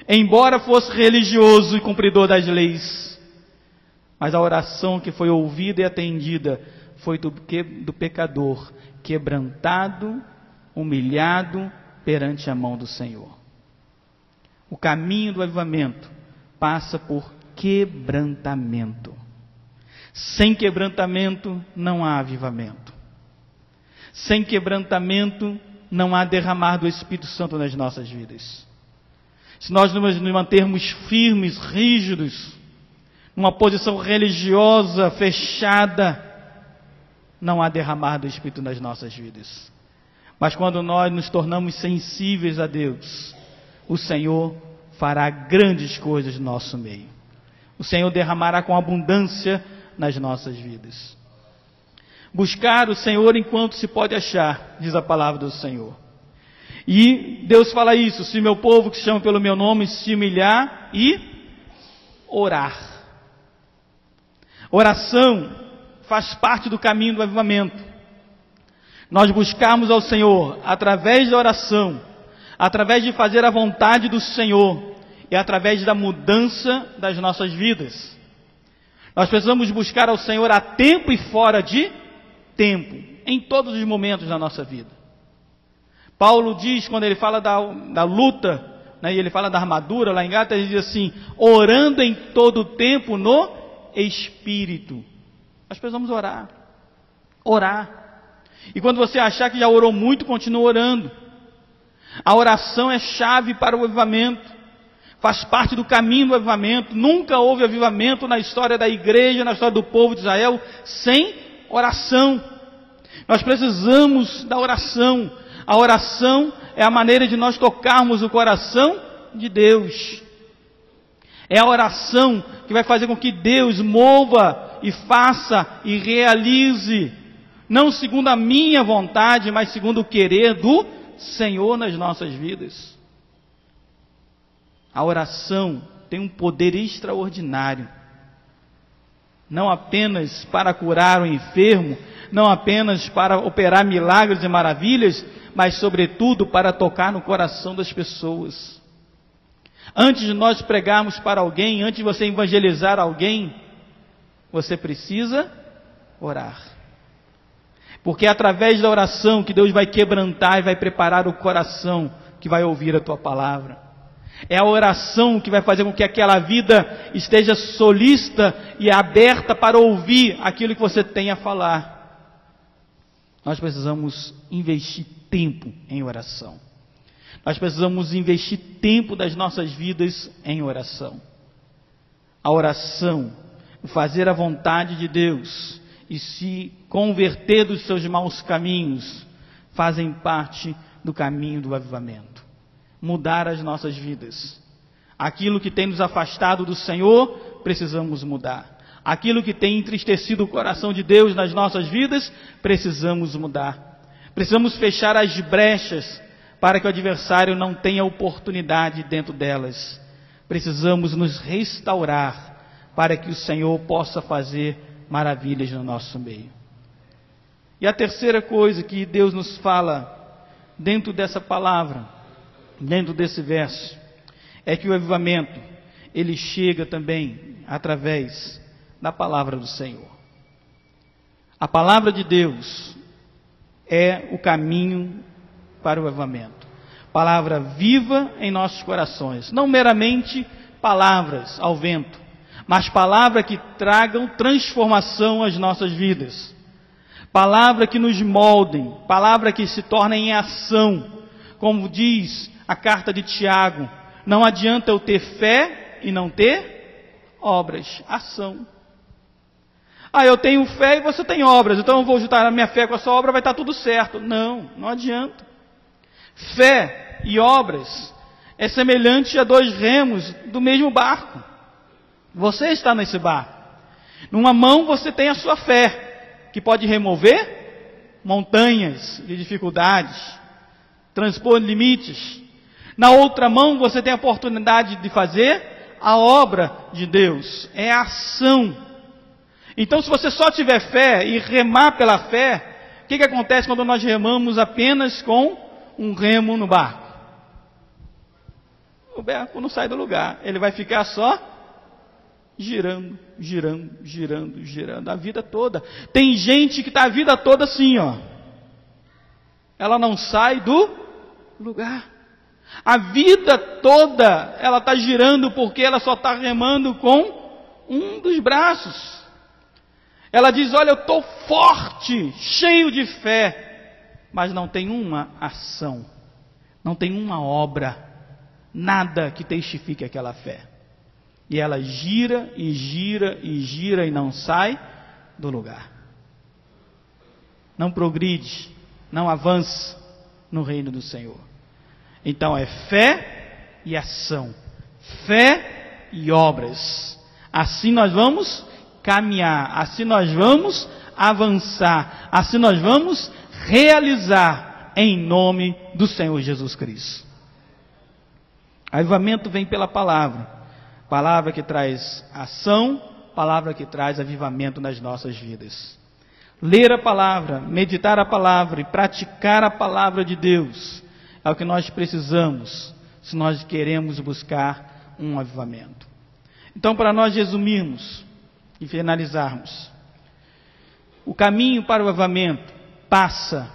embora fosse religioso e cumpridor das leis, mas a oração que foi ouvida e atendida foi do pecador, quebrantado, humilhado perante a mão do Senhor. O caminho do avivamento passa por quebrantamento. Sem quebrantamento não há avivamento. Sem quebrantamento não há derramar do Espírito Santo nas nossas vidas. Se nós nos mantermos firmes, rígidos, numa posição religiosa, fechada, não há derramar do Espírito nas nossas vidas. Mas quando nós nos tornamos sensíveis a Deus, o Senhor fará grandes coisas no nosso meio. O Senhor derramará com abundância nas nossas vidas. Buscar o Senhor enquanto se pode achar, diz a palavra do Senhor. E Deus fala isso: se meu povo que se chama pelo meu nome se humilhar e orar. Oração faz parte do caminho do avivamento. Nós buscarmos ao Senhor através da oração, através de fazer a vontade do Senhor e através da mudança das nossas vidas. Nós precisamos buscar ao Senhor a tempo e fora de tempo, em todos os momentos da nossa vida. Paulo diz, quando ele fala da luta, né, e ele fala da armadura, lá em Gálatas, ele diz assim: orando em todo o tempo no Espírito. Nós precisamos orar. E quando você achar que já orou muito, continue orando. A oração é chave para o avivamento. Faz parte do caminho do avivamento. Nunca houve avivamento na história da igreja, na história do povo de Israel, sem oração. Nós precisamos da oração. A oração é a maneira de nós tocarmos o coração de Deus. É a oração que vai fazer com que Deus mova e faça e realize, não segundo a minha vontade, mas segundo o querer do Senhor nas nossas vidas. A oração tem um poder extraordinário, não apenas para curar o enfermo, não apenas para operar milagres e maravilhas, mas sobretudo para tocar no coração das pessoas. Antes de nós pregarmos para alguém, antes de você evangelizar alguém, você precisa orar. Porque é através da oração que Deus vai quebrantar e vai preparar o coração que vai ouvir a tua palavra. É a oração que vai fazer com que aquela vida esteja solícita e aberta para ouvir aquilo que você tem a falar. Nós precisamos investir tempo em oração. Nós precisamos investir tempo das nossas vidas em oração. A oração, o fazer a vontade de Deus e se converter dos seus maus caminhos, fazem parte do caminho do avivamento. Mudar as nossas vidas. Aquilo que tem nos afastado do Senhor, precisamos mudar. Aquilo que tem entristecido o coração de Deus nas nossas vidas, precisamos mudar. Precisamos fechar as brechas para que o adversário não tenha oportunidade dentro delas. Precisamos nos restaurar para que o Senhor possa fazer maravilhas no nosso meio. E a terceira coisa que Deus nos fala dentro dessa palavra, dentro desse verso, é que o avivamento, ele chega também através da palavra do Senhor. A palavra de Deus é o caminho para o avivamento. Palavra viva em nossos corações. Não meramente palavras ao vento, mas palavra que tragam transformação às nossas vidas. Palavra que nos moldem, palavra que se tornem em ação. Como diz a carta de Tiago, não adianta eu ter fé e não ter obras, ação. Eu tenho fé e você tem obras, então eu vou juntar a minha fé com a sua obra, vai estar tudo certo. Não adianta. Fé e obras é semelhante a dois remos do mesmo barco. Você está nesse barco. Numa mão você tem a sua fé, que pode remover montanhas de dificuldades, transpor limites. Na outra mão você tem a oportunidade de fazer a obra de Deus, é a ação. Então, se você só tiver fé e remar pela fé, o que acontece quando nós remamos apenas com um remo no barco? O barco não sai do lugar, ele vai ficar só girando a vida toda. Tem gente que está a vida toda assim, ela não sai do lugar. A vida toda ela está girando porque ela só está remando com um dos braços. Ela diz, olha, eu estou forte, cheio de fé, mas não tem uma ação, não tem uma obra, nada que testifique aquela fé. E ela gira e não sai do lugar. Não progride, não avança no reino do Senhor. Então é fé e ação, fé e obras. Assim nós vamos caminhar, assim nós vamos avançar, assim nós vamos realizar em nome do Senhor Jesus Cristo. Avivamento vem pela palavra, palavra que traz ação, palavra que traz avivamento nas nossas vidas. Ler a palavra, meditar a palavra e praticar a palavra de Deus é o que nós precisamos se nós queremos buscar um avivamento. Então, para nós resumirmos e finalizarmos, o caminho para o avivamento passa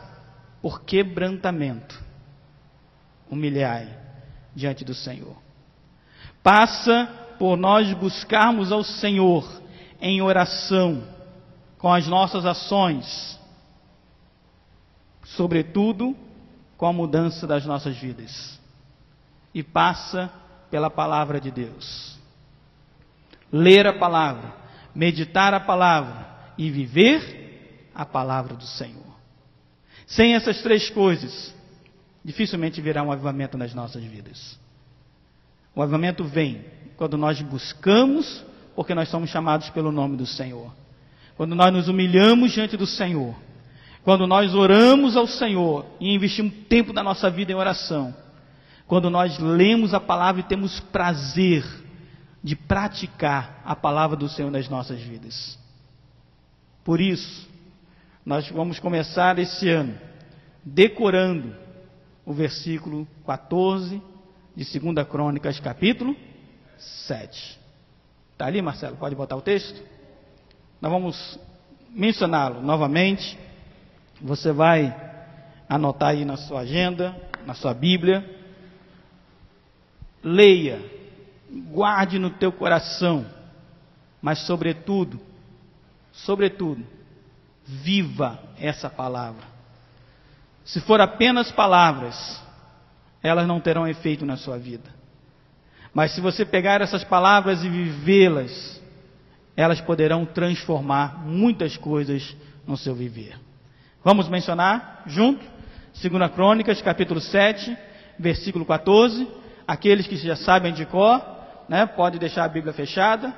por quebrantamento. Humilhai diante do Senhor. Passa por nós buscarmos ao Senhor em oração, com as nossas ações, sobretudo com a mudança das nossas vidas. E passa pela palavra de Deus. Ler a palavra, meditar a palavra e viver a palavra do Senhor. Sem essas três coisas, dificilmente virá um avivamento nas nossas vidas. O avivamento vem quando nós buscamos, porque nós somos chamados pelo nome do Senhor. Quando nós nos humilhamos diante do Senhor. Quando nós oramos ao Senhor e investimos tempo da nossa vida em oração. Quando nós lemos a palavra e temos prazer de praticar a palavra do Senhor nas nossas vidas. Por isso, nós vamos começar esse ano decorando o versículo 14 de 2 Crônicas, capítulo 7. Está ali, Marcelo? Pode botar o texto? Nós vamos mencioná-lo novamente. Você vai anotar aí na sua agenda, na sua Bíblia. Leia, guarde no teu coração, mas sobretudo, viva essa palavra. Se for apenas palavras, elas não terão efeito na sua vida. Mas se você pegar essas palavras e vivê-las, elas poderão transformar muitas coisas no seu viver. Vamos mencionar junto, 2 Crônicas, capítulo 7, versículo 14. Aqueles que já sabem de cor, né, pode deixar a Bíblia fechada.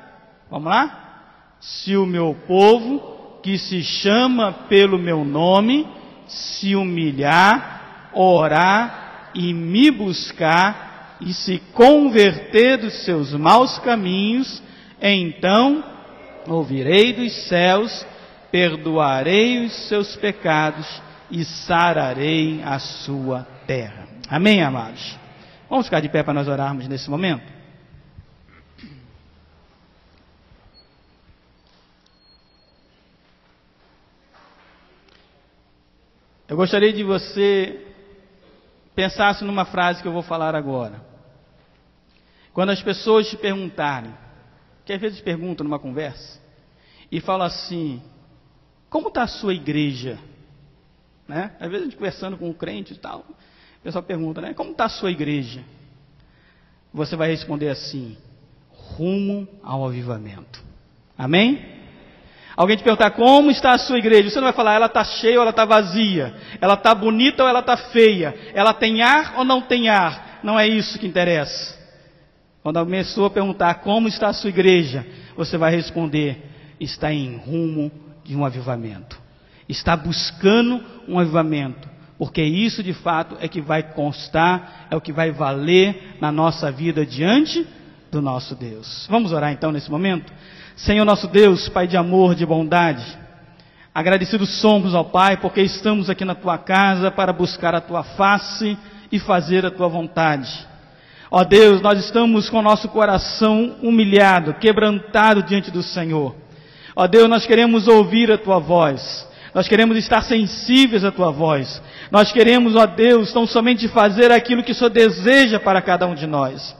Vamos lá? Se o meu povo, que se chama pelo meu nome, se humilhar, orar e me buscar e se converter dos seus maus caminhos, então ouvirei dos céus, perdoarei os seus pecados e sararei a sua terra. Amém, amados? Vamos ficar de pé para nós orarmos nesse momento? Eu gostaria de você pensasse numa frase que eu vou falar agora. Quando as pessoas te perguntarem, que às vezes perguntam numa conversa, e falam assim, como está a sua igreja? Né? Às vezes a gente conversando com um crente e tal, o pessoal pergunta, né? Como está a sua igreja? Você vai responder assim, rumo ao avivamento. Amém? Alguém te perguntar, como está a sua igreja? Você não vai falar, ela está cheia ou ela está vazia? Ela está bonita ou ela está feia? Ela tem ar ou não tem ar? Não é isso que interessa. Quando a pessoa perguntar, como está a sua igreja? Você vai responder, está em rumo de um avivamento. Está buscando um avivamento. Porque isso de fato é que vai constar, é o que vai valer na nossa vida diante do nosso Deus. Vamos orar então nesse momento? Senhor nosso Deus, Pai de amor, de bondade, agradecidos somos ao Pai, porque estamos aqui na Tua casa para buscar a Tua face e fazer a Tua vontade. Ó Deus, nós estamos com o nosso coração humilhado, quebrantado diante do Senhor. Ó Deus, nós queremos ouvir a Tua voz, nós queremos estar sensíveis à Tua voz, nós queremos, ó Deus, tão somente fazer aquilo que o Senhor deseja para cada um de nós.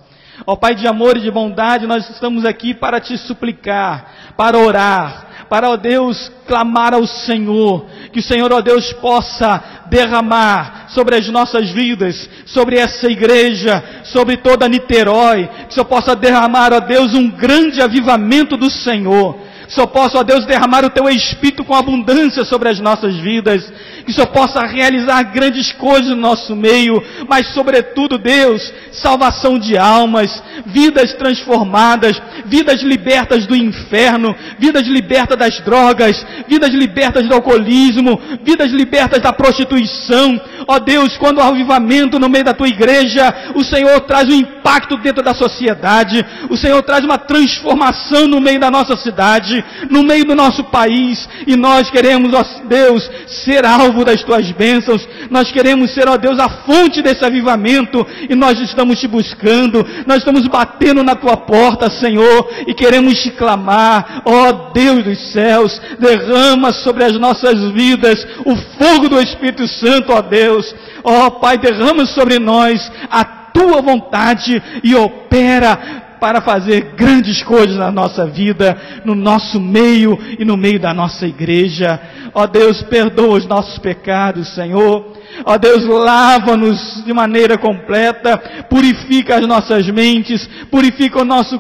Ó Pai de amor e de bondade, nós estamos aqui para Te suplicar, para orar, para, ó Deus, clamar ao Senhor, que o Senhor, ó Deus, possa derramar sobre as nossas vidas, sobre essa igreja, sobre toda Niterói, que o Senhor possa derramar, ó Deus, um grande avivamento do Senhor. Que o que só possa, ó Deus, derramar o Teu Espírito com abundância sobre as nossas vidas, que só possa realizar grandes coisas no nosso meio, mas sobretudo, Deus, salvação de almas, vidas transformadas, vidas libertas do inferno, vidas libertas das drogas, vidas libertas do alcoolismo, vidas libertas da prostituição. Ó Deus, quando há avivamento no meio da Tua igreja, o Senhor traz um impacto dentro da sociedade, o Senhor traz uma transformação no meio da nossa cidade, no meio do nosso país, e nós queremos, ó Deus, ser alvo das Tuas bênçãos, nós queremos ser, ó Deus, a fonte desse avivamento, e nós estamos Te buscando, nós estamos batendo na Tua porta, Senhor, e queremos Te clamar, ó Deus dos céus, derrama sobre as nossas vidas o fogo do Espírito Santo, ó Deus, ó Pai, derrama sobre nós a Tua vontade e opera para fazer grandes coisas na nossa vida, no nosso meio e no meio da nossa igreja. Ó Deus, perdoa os nossos pecados, Senhor. Ó Deus, lava-nos de maneira completa, purifica as nossas mentes, purifica o nosso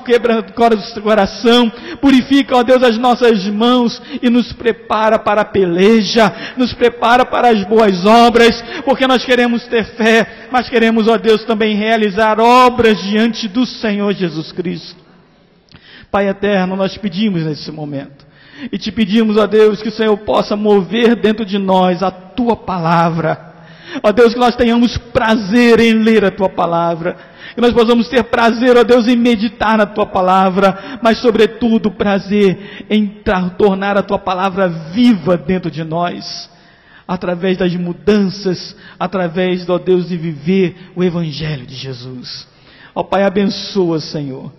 coração, purifica, ó Deus, as nossas mãos e nos prepara para a peleja, nos prepara para as boas obras, porque nós queremos ter fé, mas queremos, ó Deus, também realizar obras diante do Senhor Jesus Cristo. Pai eterno, nós pedimos nesse momento, e Te pedimos, ó Deus, que o Senhor possa mover dentro de nós a Tua palavra. Ó Deus, que nós tenhamos prazer em ler a Tua palavra, que nós possamos ter prazer, ó Deus, em meditar na Tua palavra, mas sobretudo prazer em tornar a Tua palavra viva dentro de nós, através das mudanças, através, ó Deus, de viver o Evangelho de Jesus. Ó Pai, abençoa, Senhor,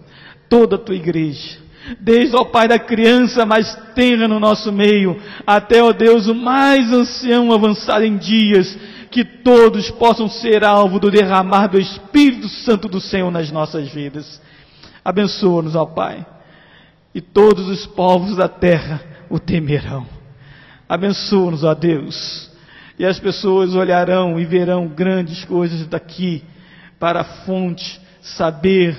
toda a Tua igreja, desde, ó Pai, da criança mais tenra no nosso meio, até, ó Deus, o mais ancião avançado em dias, que todos possam ser alvo do derramar do Espírito Santo do Senhor nas nossas vidas. Abençoa-nos, ó Pai, e todos os povos da terra o temerão. Abençoa-nos, ó Deus, e as pessoas olharão e verão grandes coisas daqui, para a fonte, saber,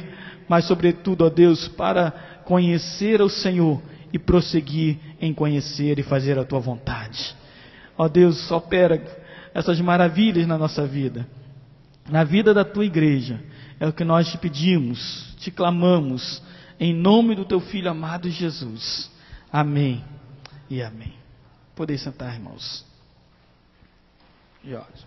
mas sobretudo, ó Deus, para conhecer o Senhor e prosseguir em conhecer e fazer a Tua vontade. Ó Deus, opera essas maravilhas na nossa vida, na vida da Tua igreja, é o que nós Te pedimos, Te clamamos, em nome do Teu Filho amado Jesus. Amém e amém. Podem sentar, irmãos. Jorge.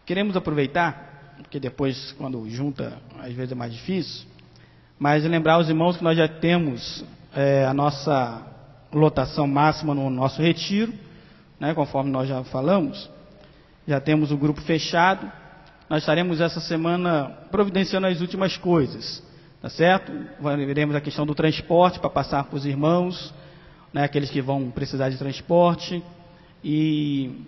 Queremos aproveitar, porque depois, quando junta, às vezes é mais difícil, mas lembrar aos irmãos que nós já temos a nossa lotação máxima no nosso retiro, né, conforme nós já falamos, já temos o grupo fechado. Nós estaremos essa semana providenciando as últimas coisas, tá certo? Veremos a questão do transporte para passar para os irmãos, né, aqueles que vão precisar de transporte e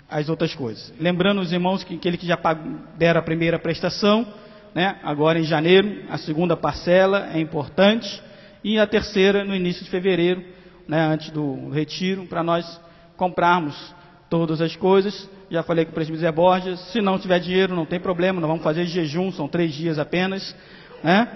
as outras coisas. Lembrando os irmãos que aquele que já deram a primeira prestação, né, agora em janeiro, a segunda parcela é importante, e a terceira no início de fevereiro, né, antes do retiro, para nós comprarmos todas as coisas. Já falei com o presbítero Zé Borges, se não tiver dinheiro não tem problema, nós vamos fazer jejum, são 3 dias apenas, né?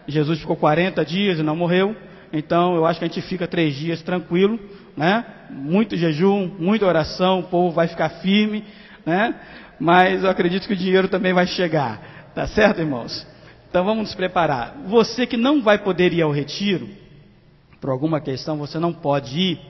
Jesus ficou 40 dias e não morreu, então eu acho que a gente fica 3 dias tranquilo, né? Muito jejum, muita oração, o povo vai ficar firme, né? Mas eu acredito que o dinheiro também vai chegar, tá certo, irmãos? Então vamos nos preparar. Você que não vai poder ir ao retiro, por alguma questão você não pode ir,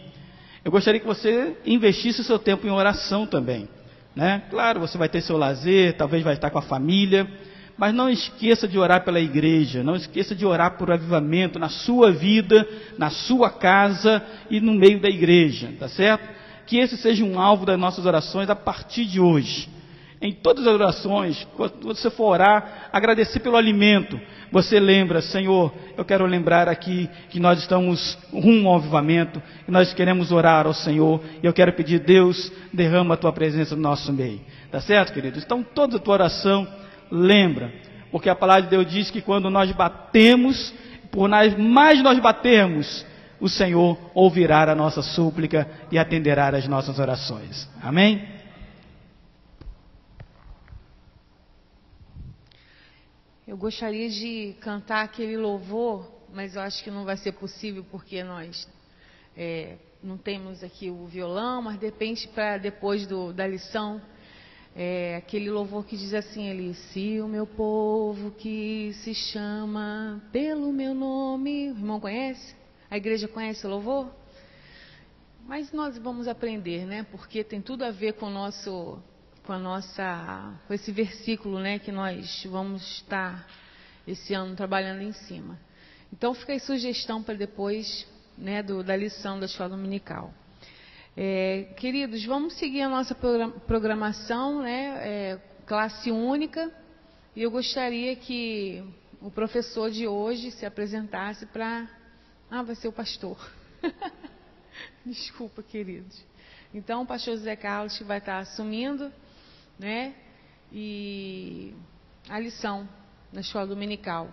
eu gostaria que você investisse o seu tempo em oração também, né? Claro, você vai ter seu lazer, talvez vai estar com a família, mas não esqueça de orar pela igreja, não esqueça de orar por avivamento na sua vida, na sua casa e no meio da igreja, tá certo? Que esse seja um alvo das nossas orações a partir de hoje. Em todas as orações, quando você for orar, agradecer pelo alimento, você lembra, Senhor, eu quero lembrar aqui que nós estamos rumo ao avivamento, que nós queremos orar ao Senhor, e eu quero pedir, Deus, derrama a Tua presença no nosso meio. Tá certo, queridos? Então, toda a tua oração, lembra, porque a palavra de Deus diz que quando nós batemos, por mais nós batermos, o Senhor ouvirá a nossa súplica e atenderá as nossas orações. Amém? Eu gostaria de cantar aquele louvor mas eu acho que não vai ser possível porque nós não temos aqui o violão, mas de repente, para depois da lição, aquele louvor que diz assim ali: se o meu povo que se chama pelo meu nome. O irmão conhece? A igreja conhece o louvor? Mas nós vamos aprender, né? Porque tem tudo a ver com com esse versículo, né? Que nós vamos estar esse ano trabalhando em cima. Então fica aí sugestão para depois, né? Da lição da escola dominical. Queridos, vamos seguir a nossa programação, né? Classe única. E eu gostaria que o professor de hoje se apresentasse para... vai ser o pastor. Desculpa, queridos. Então, o pastor José Carlos que vai estar assumindo, né? E a lição na escola dominical.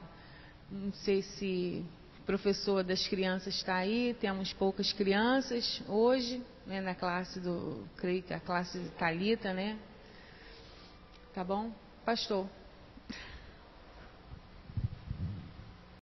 Não sei se o professor das crianças está aí. Temos poucas crianças hoje, né? Na classe creio que a classe de Thalita, né? Tá bom? Pastor.